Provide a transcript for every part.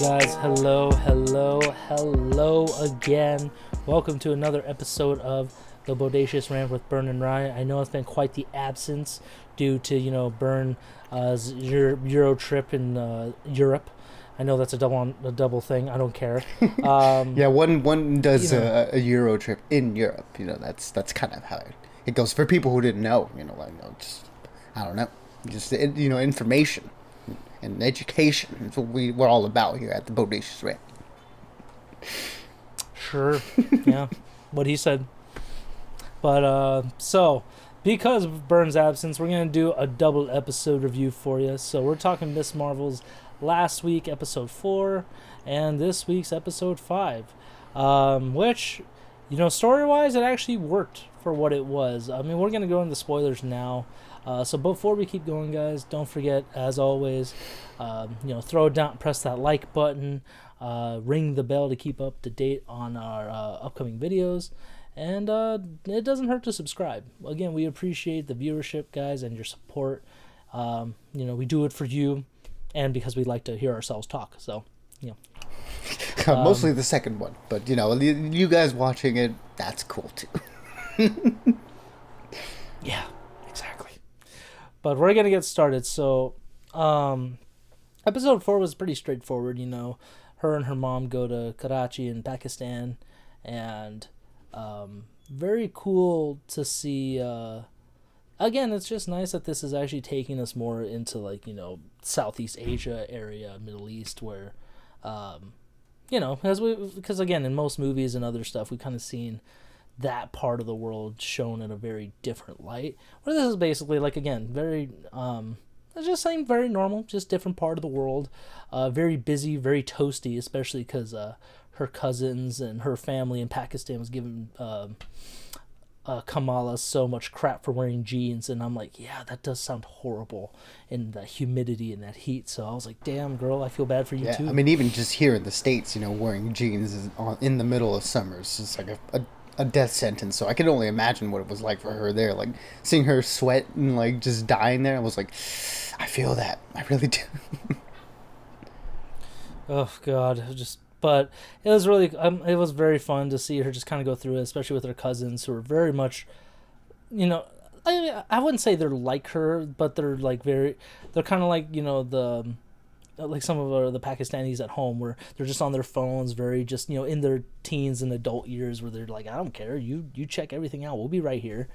Guys, hello again. Welcome to another episode of the Bodacious Rant with Bern and Ryan. I know it's been quite the absence due to, Bern's Euro trip in Europe. I know that's a double thing. I don't care. Yeah, one does you know, a Euro trip in Europe. That's kind of how it goes. For people who didn't know, just I don't know, just information and education. That's what we're all about here at the Bodacious Rant. Sure, yeah, what he said. But because of Bern's absence, we're gonna do a double episode review for you. So we're talking Miss Marvel's last week episode 4 and this week's episode 5, which, story wise, it actually worked for what it was. I mean, we're gonna go into spoilers now. So before we keep going, guys, don't forget, as always, throw it down, press that like button, ring the bell to keep up to date on our upcoming videos. And it doesn't hurt to subscribe. Again, we appreciate the viewership, guys, and your support. We do it for you, and because we like to hear ourselves talk. So, Mostly the second one, but you guys watching it, that's cool too. Yeah, exactly. But we're gonna get started. So, episode 4 was pretty straightforward. Her and her mom go to Karachi in Pakistan, and very cool to see. Again, it's just nice that this is actually taking us more into Southeast Asia area, Middle East, where because again, in most movies and other stuff, we've kind of seen that part of the world shown in a very different light. Where this is basically very it's just saying very normal, just different part of the world. Very busy, very toasty, especially because her cousins and her family in Pakistan was giving Kamala so much crap for wearing jeans, and I'm like, yeah, that does sound horrible in the humidity and that heat. So I was like, damn, girl, I feel bad for you too. I mean, even just here in the States, wearing jeans in the middle of summer is just like a death sentence. So I can only imagine what it was like for her there, like seeing her sweat and just dying there. I was like, I feel that, I really do. Oh God, but it was really it was very fun to see her just kind of go through it, especially with her cousins who are very much, I wouldn't say they're like her, but they're they're kind of like like some of the Pakistanis at home, where they're just on their phones, very just in their teens and adult years, where they're like, I don't care, you check everything out, we'll be right here.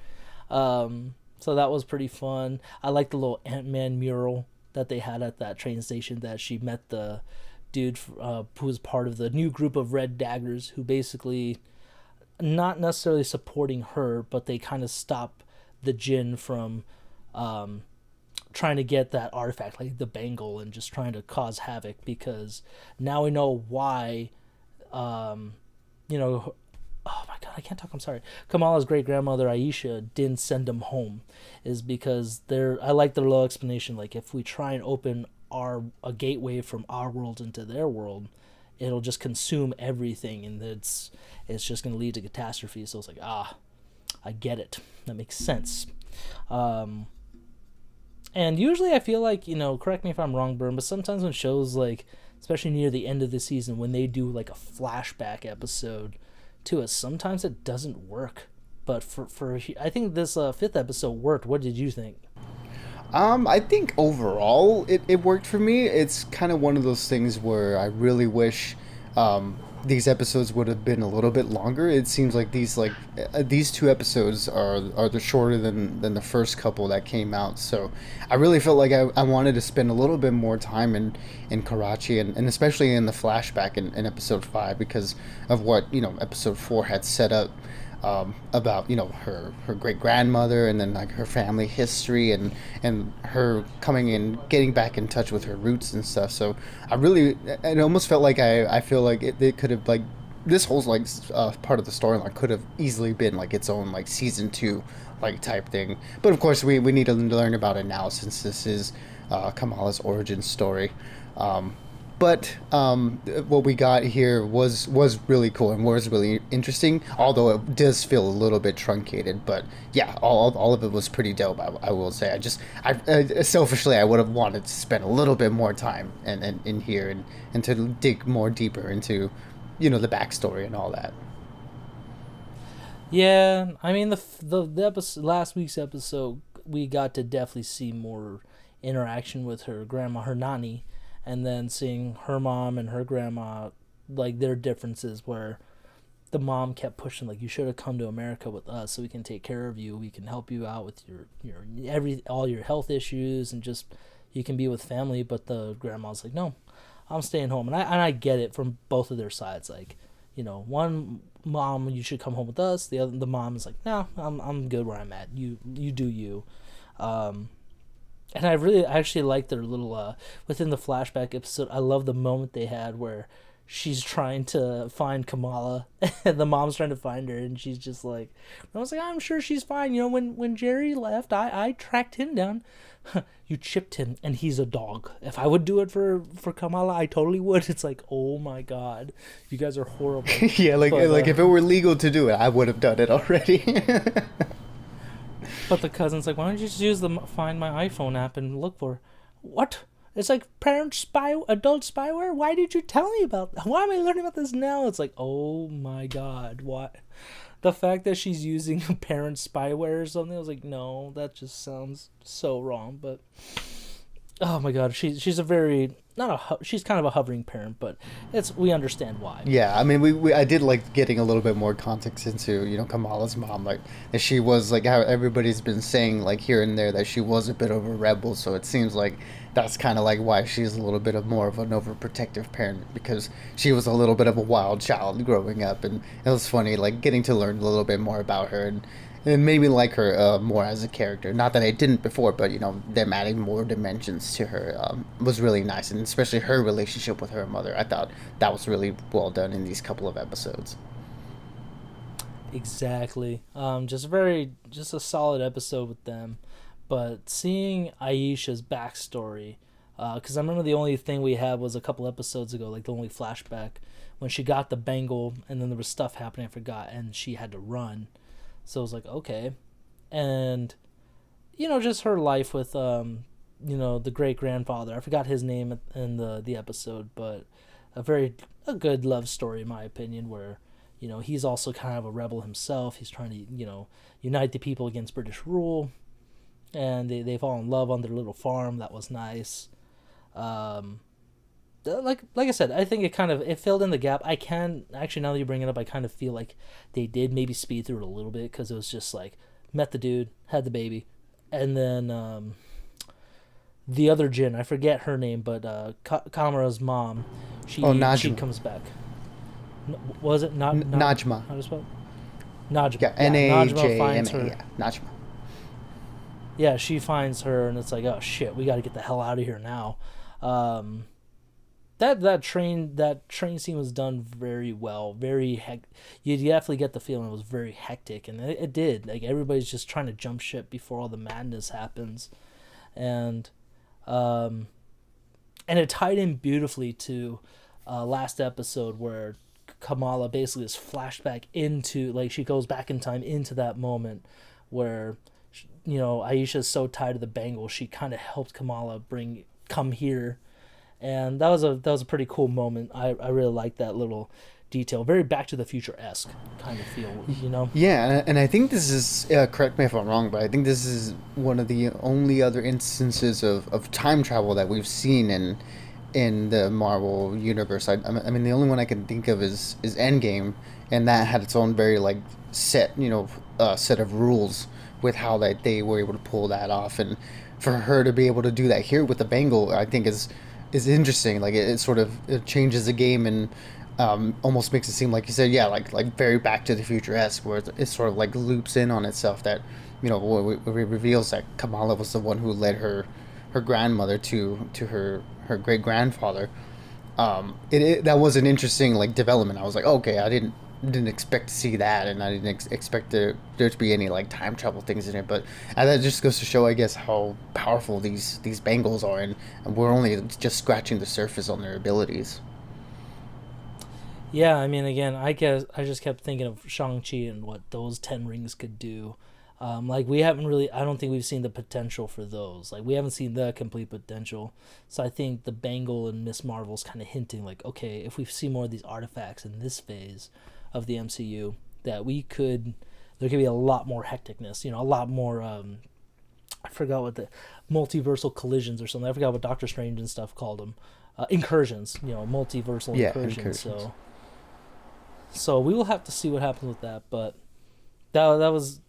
So that was pretty fun. I like the little Ant-Man mural that they had at that train station, that she met the dude who was part of the new group of Red Daggers, who basically not necessarily supporting her, but they kind of stop the Jinn from trying to get that artifact, like the bangle, and just trying to cause havoc, because now we know why oh my God, I can't talk, I'm sorry, Kamala's great grandmother Aisha didn't send them home, is because I like their little explanation, like, if we try and open a gateway from our world into their world, it'll just consume everything, and it's just going to lead to catastrophe. So it's like, I get it, that makes sense. And usually I feel like, correct me if I'm wrong, Bern, but sometimes when shows, especially near the end of the season, when they do a flashback episode to us, sometimes it doesn't work. But for I think this 5th episode worked. What did you think? I think overall it worked for me. It's kind of one of those things where I really wish these episodes would have been a little bit longer. It seems like these 2 episodes are the shorter than the first couple that came out. So I really felt like I wanted to spend a little bit more time in Karachi, and especially in the flashback in episode 5, because of what episode 4 had set up. About her great grandmother, and then her family history, and her coming in, getting back in touch with her roots and stuff. So it almost felt like I feel like it could have, this whole part of the storyline could have easily been its own season 2 type thing. But of course we need to learn about it now, since this is Kamala's origin story. But what we got here was really cool and was really interesting. Although it does feel a little bit truncated, but yeah, all of it was pretty dope. I will say. I selfishly I would have wanted to spend a little bit more time and in here and to dig more deeper into, the backstory and all that. Yeah, I mean the episode, last week's episode, we got to definitely see more interaction with her grandma, her nanny, and then seeing her mom and her grandma, like their differences where the mom kept pushing like, you should have come to America with us so we can take care of you, we can help you out with your every all your health issues, and just you can be with family. But the grandma's like, no, I'm staying home. And I get it from both of their sides. Like, one mom, you should come home with us. The mom is like, no, I'm good where I'm at. You do you. And I actually like their little within the flashback episode. I love the moment they had where she's trying to find Kamala and the mom's trying to find her, and she's just like, I was like, I'm sure she's fine. When Jerry left, I tracked him down. You chipped him, and he's a dog. If I would do it for Kamala, I totally would. It's like, oh my god, you guys are horrible. Yeah, like if it were legal to do it, I would have done it already. But the cousin's like, why don't you just use the Find My iPhone app and look for her? What? It's like adult spyware? Why did you tell me about that? Why am I learning about this now? It's like, oh my god, what? The fact that she's using parent spyware or something, I was like, no, that just sounds so wrong. But oh my god, she's a very she's kind of a hovering parent, but we understand why. Yeah, I mean, I did like getting a little bit more context into Kamala's mom, like that she was like how everybody's been saying like here and there that she was a bit of a rebel. So it seems like that's kind of like why she's a little bit of more of an overprotective parent, because she was a little bit of a wild child growing up, and it was funny like getting to learn a little bit more about her, and it made me like her more as a character. Not that I didn't before, but them adding more dimensions to her was really nice, and especially her relationship with her mother. I thought that was really well done in these couple of episodes. Exactly. Just a solid episode with them. But seeing Aisha's backstory, because I remember the only thing we had was a couple episodes ago, like the only flashback when she got the bangle, and then there was stuff happening I forgot, and she had to run. So I was like, okay. And, just her life with, the great-grandfather. I forgot his name in the episode, but a good love story, in my opinion, where, he's also kind of a rebel himself. He's trying to, unite the people against British rule. And they fall in love on their little farm. That was nice. Like I said, I think it filled in the gap. I can actually, now that you bring it up, I kind of feel like they did maybe speed through it a little bit, because it was just like met the dude, had the baby, and then the other Jin, I forget her name, but Kamara's mom, she comes back. Was it not Najma? How to spell? Najma. Yeah, Najma. Yeah, Najma. Yeah, she finds her, and it's like, oh shit, we got to get the hell out of here now. That train scene was done very well. You definitely get the feeling it was very hectic, and it did. Like, everybody's just trying to jump ship before all the madness happens, and it tied in beautifully to last episode where Kamala basically is flashed back into, like, she goes back in time into that moment where Aisha's so tied to the bangle, she kind of helped Kamala come here. And that was a pretty cool moment. I really like that little detail. Very Back to the Future-esque kind of feel, Yeah, and I think this is, correct me if I'm wrong, but I think this is one of the only other instances of time travel that we've seen in the Marvel universe. I mean, the only one I can think of is Endgame, and that had its own very, like, set of rules with how that they were able to pull that off. And for her to be able to do that here with the bangle, I think is interesting. Like, it sort of changes the game, and almost makes it seem like you said, yeah, like very Back to the Future-esque, where it sort of like loops in on itself, that it reveals that Kamala was the one who led her grandmother to her great grandfather. That was an interesting like development. I was like, okay, I didn't didn't expect to see that, and I didn't expect there to be any like time travel things in it. But that just goes to show, I guess, how powerful these Bengals are, and we're only just scratching the surface on their abilities. Yeah, I mean, again, I guess I just kept thinking of Shang-Chi and what those 10 rings could do. Like, we haven't really, I don't think we've seen the potential for those. Like, we haven't seen the complete potential. So I think the Bangle and Miss Marvel's kind of hinting, like, okay, if we see more of these artifacts in this phase of the MCU, that there could be a lot more hecticness, a lot more, I forgot what the multiversal collisions or something. I forgot what Doctor Strange and stuff called them. Incursions, multiversal Yeah, incursions. incursions. So we will have to see what happens with that, but that was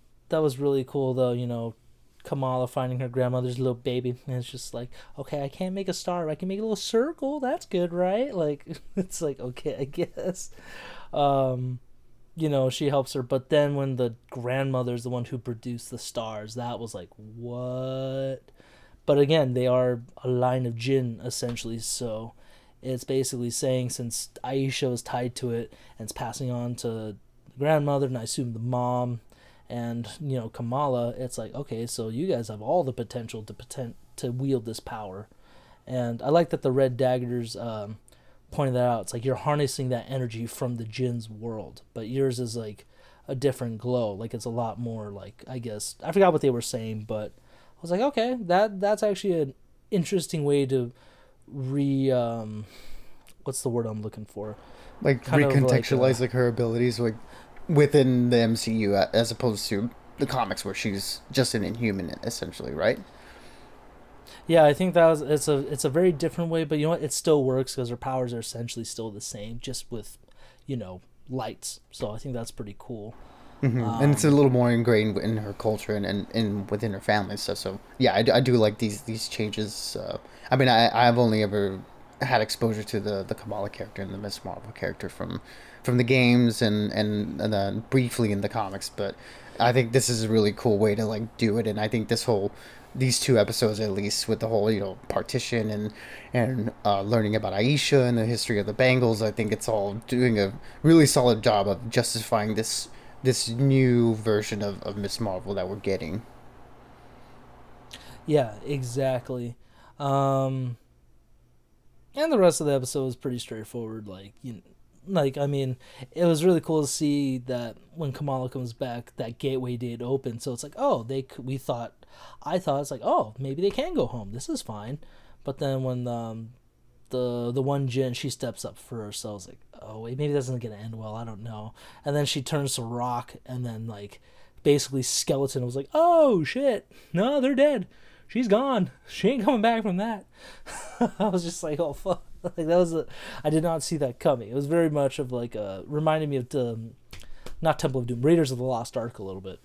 really cool though. Kamala finding her grandmother's little baby, and it's just like, okay, I can't make a star, I can make a little circle. That's good, right? Like, it's like, okay, I guess. Um, she helps her, but then when the grandmother's the one who produced the stars, that was like, what? But again, they are a line of jinn essentially, so it's basically saying since Aisha is tied to it and it's passing on to the grandmother and I assume the mom and Kamala, it's like, okay, so you guys have all the potential to wield this power. And I like that the red daggers pointed that out. It's like you're harnessing that energy from the jinn's world, but yours is like a different glow. Like it's a lot more like, I guess I forgot what they were saying, but I was like, okay, that's actually an interesting way to what's the word I'm looking for? Like Kind of like recontextualize like her abilities like within the MCU as opposed to the comics where she's just an Inhuman essentially, right? yeah, I think that was it's a very different way, but you know what? It still works because her powers are essentially still the same, just with, lights. So I think that's pretty cool. And it's a Um, little more ingrained in her culture and within her family and stuff. So yeah, I do like these changes. I mean, I've only ever had exposure to the Kamala character and the Miss Marvel character from the games and then briefly in the comics, but I think this is a really cool way to like do it. And I think these two episodes at least with the whole partition and learning about Aisha and the history of the Bangles, I think it's all doing a really solid job of justifying this new version of Miss Marvel that we're getting. yeah, exactly. Um, and the rest of the episode was pretty straightforward. Like I mean, it was really cool to see that when Kamala comes back, that gateway did open. So it's like, oh, I thought it's like, oh, maybe they can go home. This is fine. But then when the one Jin, she steps up first, so I was like, oh wait, maybe that's not gonna end well. I don't know. And then she turns to rock, and then like basically skeleton was like, oh shit, no, they're dead. She's gone. She ain't coming back from that. I was just like, oh fuck. Like that was I did not see that coming. It was very much of like reminded me of not Temple of Doom, Raiders of the Lost Ark a little bit.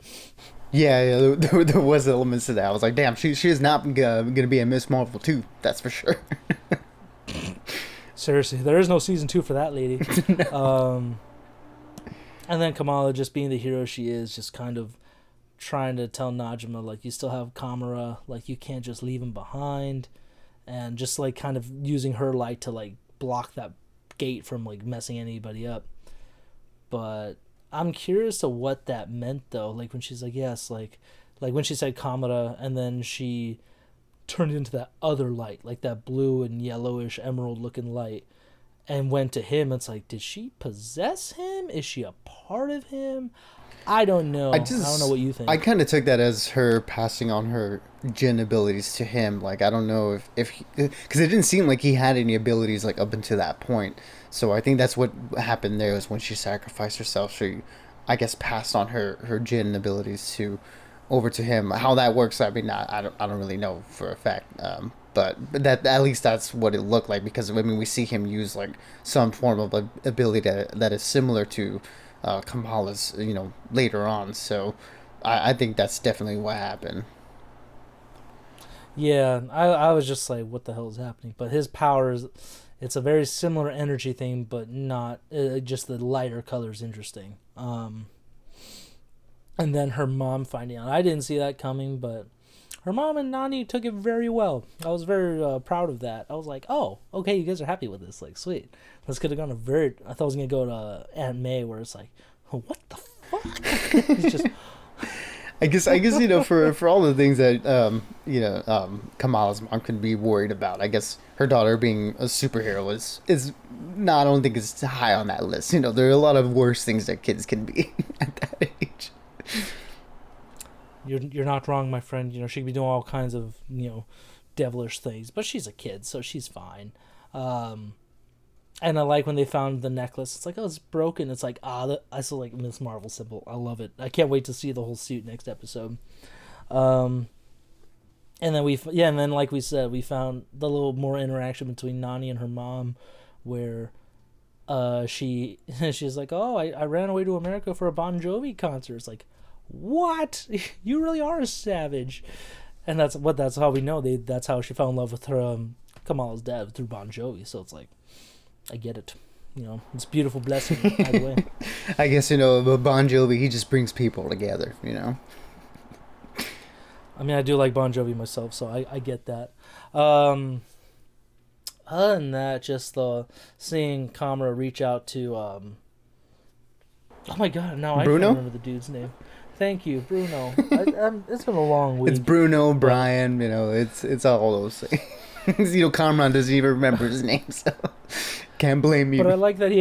Yeah, there was elements to that. I was like, damn, she is not gonna be a Miss Marvel too. That's for sure. Seriously, there is no season 2 for that lady. Um, and then Kamala, just being the hero she is, just kind of trying to tell Najima like you still have Kamara, like you can't just leave him behind, and just like kind of using her light to like block that gate from like messing anybody up. But I'm curious to what that meant though. Like when she's like yes, like when she said Kamara, and then she turned into that other light, like that blue and yellowish emerald looking light, and went to him. It's like, did she possess him? Is she a part of him? I don't know. I don't know what you I think. kind of took that as her passing on her Jin abilities to him. Like I don't know if because it didn't seem like he had any abilities like up until that point. So I think that's what happened there was when she sacrificed herself. She, I guess, passed on her Jin abilities to over to him. How that works, I mean, I don't really know for a fact. But that at least that's what it looked like because I mean we see him use like some form of ability that is similar to Kamala's later on. So I think that's definitely what happened. Yeah, I was just like, what the hell is happening? But his powers, it's a very similar energy thing, but not just the lighter color is interesting. And then her mom finding out. I didn't see that coming, but her mom and Nani took it very well. I was very proud of that. I was like, oh, okay, you guys are happy with this. Like, sweet. This could have gone I thought I was going to go to Aunt May, where it's like, oh, what the fuck? It's just... I guess for all the things that Kamala's mom could be worried about, I guess her daughter being a superhero is not, I don't think it's high on that list. There are a lot of worse things that kids can be at that age. You're not wrong, my friend. She could be doing all kinds of devilish things, but she's a kid, so she's fine. And I like when they found the necklace. It's like, oh, it's broken. It's like, I still like Miss Marvel symbol. I love it. I can't wait to see the whole suit next episode. And then like we said, we found the little more interaction between Nani and her mom, where she's like, oh, I ran away to America for a Bon Jovi concert. It's like, what? You really are a savage. And that's how we know that's how she fell in love with her Kamala's dad, through Bon Jovi. So it's like, I get it. It's a beautiful blessing either way. I guess, Bon Jovi, he just brings people together, I mean, I do like Bon Jovi myself, so I get that. Other than that, just seeing Kamala reach out to... oh my god, now Bruno? I can't remember the dude's name. Thank you, Bruno. It's been a long week. It's Bruno, Brian, it's all those things. Kamran doesn't even remember his name, so can't blame you. But I like that he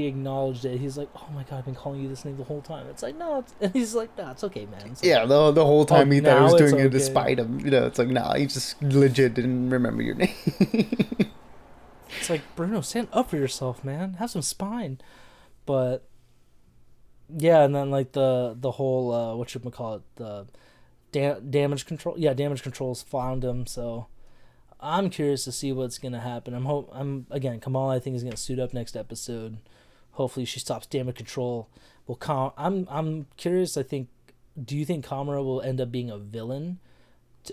acknowledged it. He's like, "Oh my god, I've been calling you this name the whole time." It's like, no, and he's like, "No, it's okay, man." It's like, yeah, the whole time he thought he was doing it okay. despite him. It's like, nah, he just legit didn't remember your name. It's like, Bruno, stand up for yourself, man. Have some spine. But yeah, and then like the whole whatchamacallit, the damage control. Yeah, damage control's found him, so I'm curious to see what's gonna happen. Again, Kamala, I think, is gonna suit up next episode. Hopefully, she stops damage control. I'm curious. Do you think Kamala will end up being a villain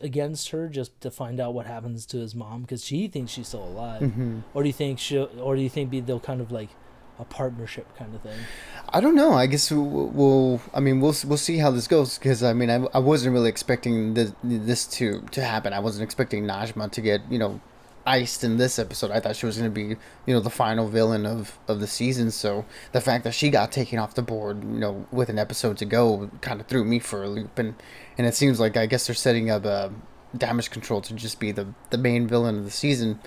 against her, just to find out what happens to his mom, because she thinks she's still alive, or do you think they'll kind of like a partnership kind of thing? I don't know. I guess we'll see how this goes, because I wasn't really expecting this to happen. I wasn't expecting Najma to get iced in this episode. I thought she was going to be the final villain of the season. So the fact that she got taken off the board with an episode to go kind of threw me for a loop, and it seems like, I guess, they're setting up damage control to just be the main villain of the season,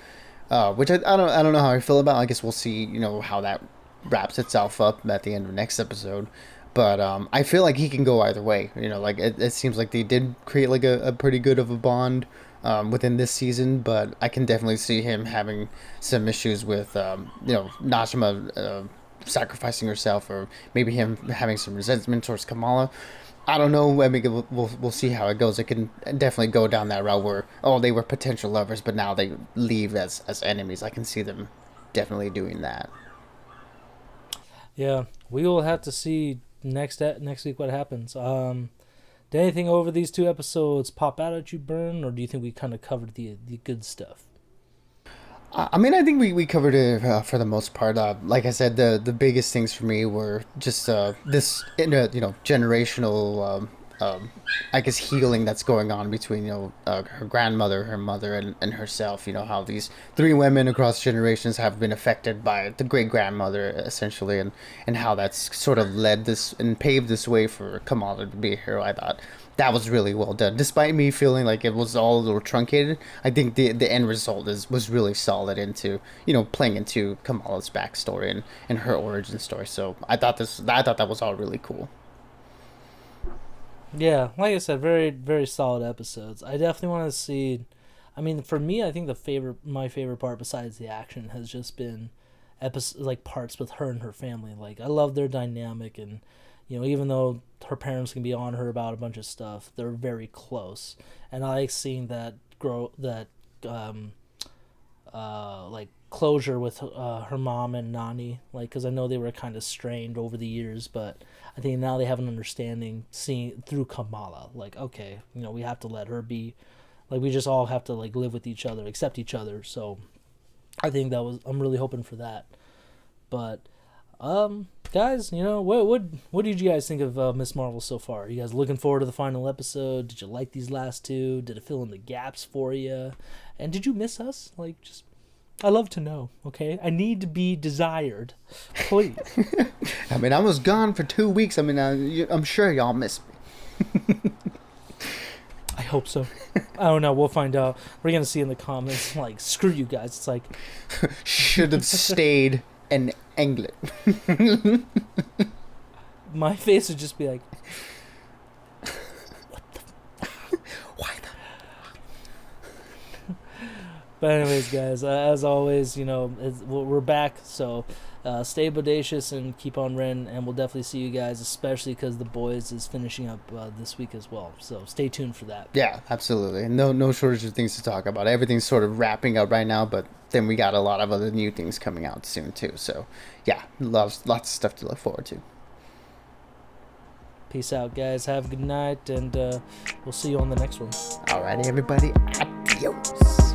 which I don't know how I feel about. I guess we'll see how that wraps itself up at the end of next episode. But I feel like he can go either way. Like it seems like they did create like a pretty good of a bond within this season, but I can definitely see him having some issues with Najma sacrificing herself, or maybe him having some resentment towards Kamala. I don't know. I mean, we'll see how it goes. It can definitely go down that route where, they were potential lovers, but now they leave as enemies. I can see them definitely doing that. Yeah, we will have to see next week what happens. Did anything over these two episodes pop out at you, Burn, or do you think we kind of covered the good stuff? I mean, I think we covered it for the most part. Like I said, the biggest things for me were just this generational I guess healing that's going on between her grandmother, her mother, and herself. How these three women across generations have been affected by the great grandmother, essentially, and how that's sort of led this and paved this way for Kamala to be a hero. I thought that was really well done, despite me feeling like it was all a little truncated. I think the end result was really solid into playing into Kamala's backstory and her origin story. So I thought that was all really cool. Yeah, like I said, very, very solid episodes. I definitely want to see. I mean, for me, I think my favorite part, besides the action, has just been parts with her and her family. Like, I love their dynamic, and even though her parents can be on her about a bunch of stuff, they're very close, and I like seeing that like closure with her mom and Nani, because I know they were kind of strained over the years, but I think now they have an understanding seeing through Kamala. Like, okay, we have to let her be, like, we just all have to live with each other, accept each other. So I think I'm really hoping for that. But guys, you know, what did you guys think of Miss Marvel so far? You guys looking forward to the final episode? Did you like these last two? Did it fill in the gaps for you? And did you miss us? Like, just, I love to know. Okay, I need to be desired. Please. I mean, I was gone for 2 weeks. I mean, I'm sure y'all miss me. I hope so. I don't know. We'll find out. We're gonna see in the comments. Like, screw you guys. It's like, should have stayed in England. my face would just be like, Why the? but anyways, guys, as always, you know, we're back, so stay bodacious and keep on Ren, and we'll definitely see you guys, especially because The Boys is finishing up this week as well, so stay tuned for that. Yeah, absolutely. No shortage of things to talk about. Everything's sort of wrapping up right now, but then we got a lot of other new things coming out soon too. So yeah, lots of stuff to look forward to. Peace out, guys. Have a good night, and we'll see you on the next one. Alrighty, everybody. Adios.